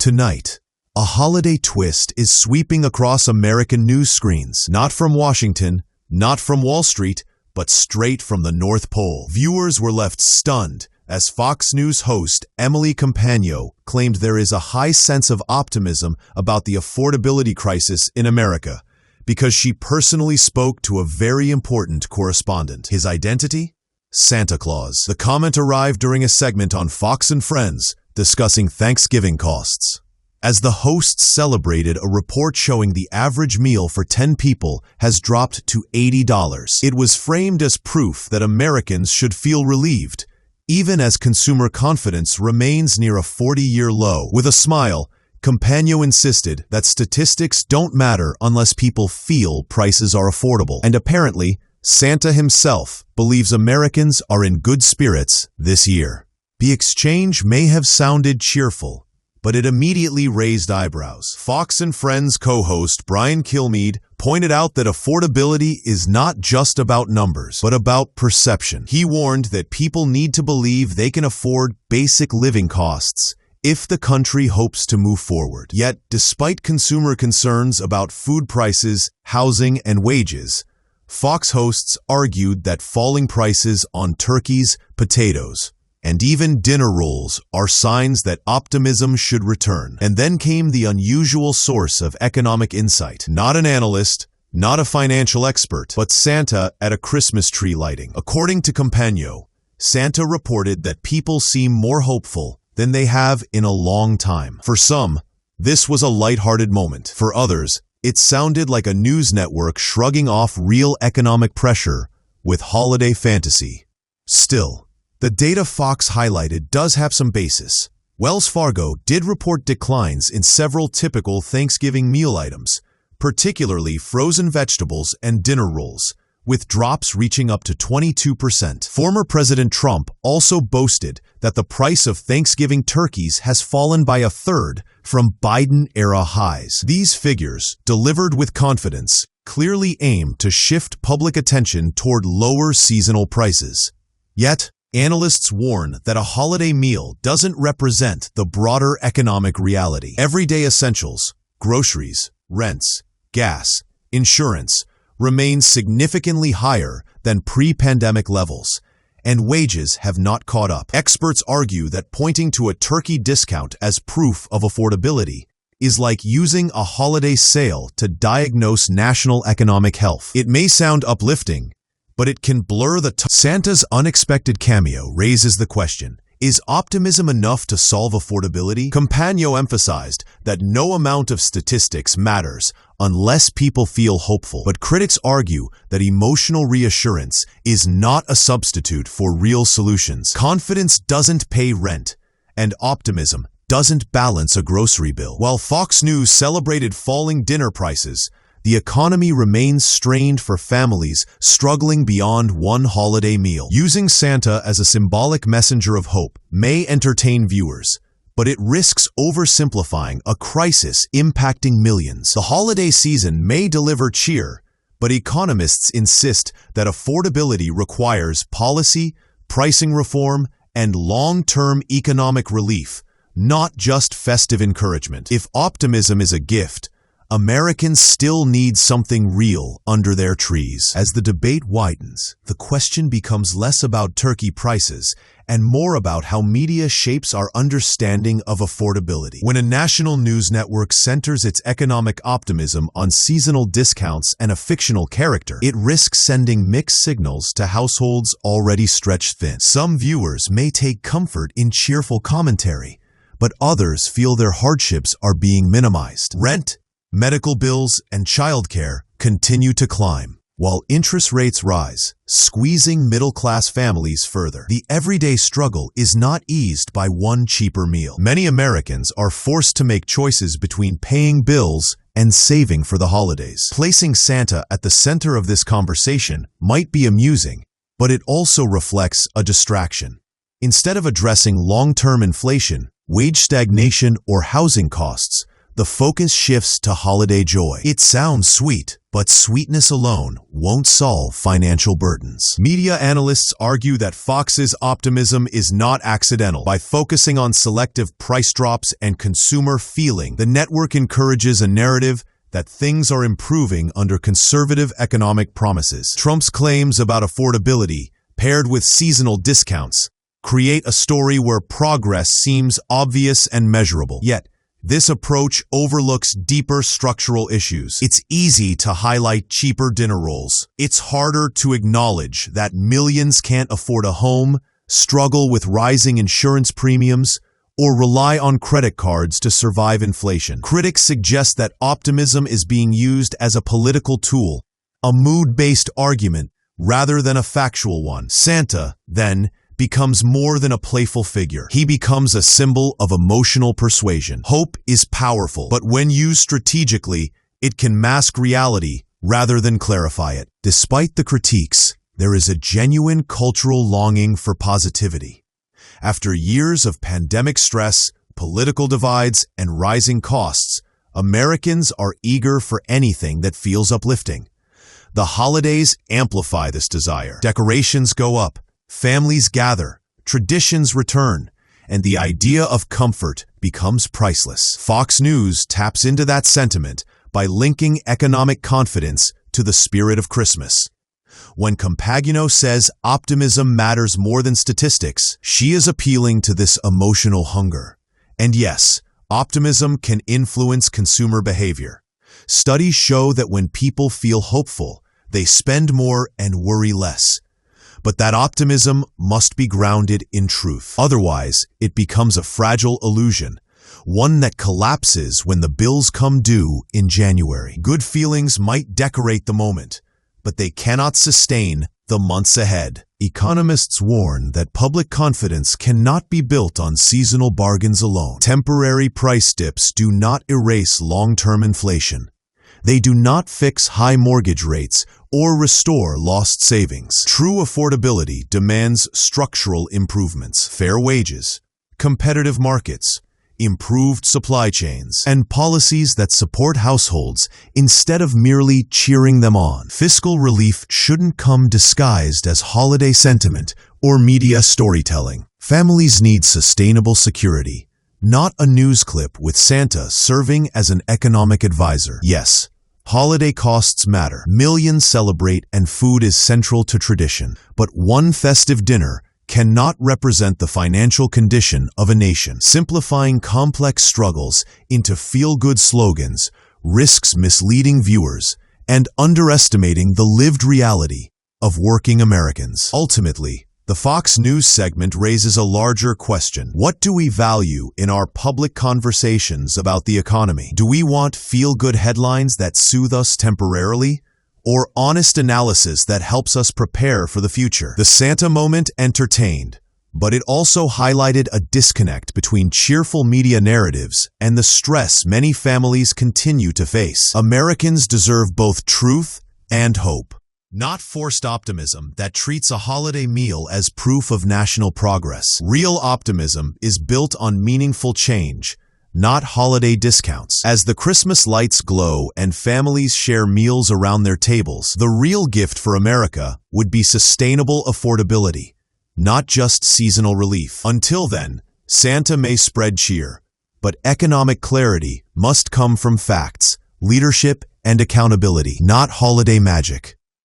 Tonight, a holiday twist is sweeping across American news screens, not from Washington, not from Wall Street, but straight from the North Pole. Viewers were left stunned as Fox News host Emily Compagno claimed there is a high sense of optimism about the affordability crisis in America because she personally spoke to a very important correspondent. His identity? Santa Claus. The comment arrived during a segment on Fox and Friends discussing Thanksgiving costs. As the hosts celebrated a report showing the average meal for 10 people has dropped to $80, it was framed as proof that Americans should feel relieved, even as consumer confidence remains near a 40-year low. With a smile, Compagno insisted that statistics don't matter unless people feel prices are affordable. And apparently, Santa himself believes Americans are in good spirits this year. The exchange may have sounded cheerful, but it immediately raised eyebrows. Fox and Friends co-host Brian Kilmeade pointed out that affordability is not just about numbers, but about perception. He warned that people need to believe they can afford basic living costs if the country hopes to move forward. Yet, despite consumer concerns about food prices, housing, and wages, Fox hosts argued that falling prices on turkeys, potatoes, and even dinner rolls are signs that optimism should return. And then came the unusual source of economic insight. Not an analyst, not a financial expert, but Santa at a Christmas tree lighting. According to Compagno, Santa reported that people seem more hopeful than they have in a long time. For some, this was a lighthearted moment. For others, it sounded like a news network shrugging off real economic pressure with holiday fantasy. Still, the data Fox highlighted does have some basis. Wells Fargo did report declines in several typical Thanksgiving meal items, particularly frozen vegetables and dinner rolls, with drops reaching up to 22%. Former President Trump also boasted that the price of Thanksgiving turkeys has fallen by a third from Biden-era highs. These figures, delivered with confidence, clearly aim to shift public attention toward lower seasonal prices. Yet, analysts warn that a holiday meal doesn't represent the broader economic reality. Everyday essentials, groceries, rents, gas, insurance, remain significantly higher than pre-pandemic levels, and wages have not caught up. Experts argue that pointing to a turkey discount as proof of affordability is like using a holiday sale to diagnose national economic health. It may sound uplifting, but it can blur the Santa's unexpected cameo raises the question, is optimism enough to solve affordability? Compagno emphasized that no amount of statistics matters unless people feel hopeful, but critics argue that emotional reassurance is not a substitute for real solutions. Confidence doesn't pay rent, and optimism doesn't balance a grocery bill. While Fox News celebrated falling dinner prices, the economy remains strained for families struggling beyond one holiday meal. Using Santa as a symbolic messenger of hope may entertain viewers, but it risks oversimplifying a crisis impacting millions. The holiday season may deliver cheer, but economists insist that affordability requires policy, pricing reform, and long-term economic relief, not just festive encouragement. If optimism is a gift, Americans still need something real under their trees. As the debate widens, the question becomes less about turkey prices and more about how media shapes our understanding of affordability. When a national news network centers its economic optimism on seasonal discounts and a fictional character, it risks sending mixed signals to households already stretched thin. Some viewers may take comfort in cheerful commentary, but others feel their hardships are being minimized. Rent, medical bills, and childcare continue to climb, while interest rates rise, squeezing middle-class families further. The everyday struggle is not eased by one cheaper meal. Many Americans are forced to make choices between paying bills and saving for the holidays. Placing Santa at the center of this conversation might be amusing, but it also reflects a distraction. Instead of addressing long-term inflation, wage stagnation, or housing costs, the focus shifts to holiday joy. It sounds sweet, but sweetness alone won't solve financial burdens. Media analysts argue that Fox's optimism is not accidental. By focusing on selective price drops and consumer feeling, the network encourages a narrative that things are improving under conservative economic promises. Trump's claims about affordability, paired with seasonal discounts, create a story where progress seems obvious and measurable. Yet, this approach overlooks deeper structural issues. It's easy to highlight cheaper dinner rolls. It's harder to acknowledge that millions can't afford a home, struggle with rising insurance premiums, or rely on credit cards to survive inflation. Critics suggest that optimism is being used as a political tool, a mood-based argument rather than a factual one. Santa, then, becomes more than a playful figure. He becomes a symbol of emotional persuasion. Hope is powerful, but when used strategically, it can mask reality rather than clarify it. Despite the critiques, there is a genuine cultural longing for positivity. After years of pandemic stress, political divides, and rising costs, Americans are eager for anything that feels uplifting. The holidays amplify this desire. Decorations go up, families gather, traditions return, and the idea of comfort becomes priceless. Fox News taps into that sentiment by linking economic confidence to the spirit of Christmas. When Compagno says optimism matters more than statistics, she is appealing to this emotional hunger. And yes, optimism can influence consumer behavior. Studies show that when people feel hopeful, they spend more and worry less. But that optimism must be grounded in truth. Otherwise, it becomes a fragile illusion, one that collapses when the bills come due in January. Good feelings might decorate the moment, but they cannot sustain the months ahead. Economists warn that public confidence cannot be built on seasonal bargains alone. Temporary price dips do not erase long-term inflation. They do not fix high mortgage rates or restore lost savings. True affordability demands structural improvements, fair wages, competitive markets, improved supply chains, and policies that support households instead of merely cheering them on. Fiscal relief shouldn't come disguised as holiday sentiment or media storytelling. Families need sustainable security, not a news clip with Santa serving as an economic advisor. Yes, holiday costs matter. Millions celebrate and food is central to tradition. But one festive dinner cannot represent the financial condition of a nation. Simplifying complex struggles into feel-good slogans risks misleading viewers and underestimating the lived reality of working Americans. Ultimately, the Fox News segment raises a larger question. What do we value in our public conversations about the economy? Do we want feel-good headlines that soothe us temporarily, or honest analysis that helps us prepare for the future? The Santa moment entertained, but it also highlighted a disconnect between cheerful media narratives and the stress many families continue to face. Americans deserve both truth and hope, not forced optimism that treats a holiday meal as proof of national progress. Real optimism is built on meaningful change, not holiday discounts. As the Christmas lights glow and families share meals around their tables, the real gift for America would be sustainable affordability, not just seasonal relief. Until then, Santa may spread cheer, but economic clarity must come from facts, leadership, and accountability, not holiday magic.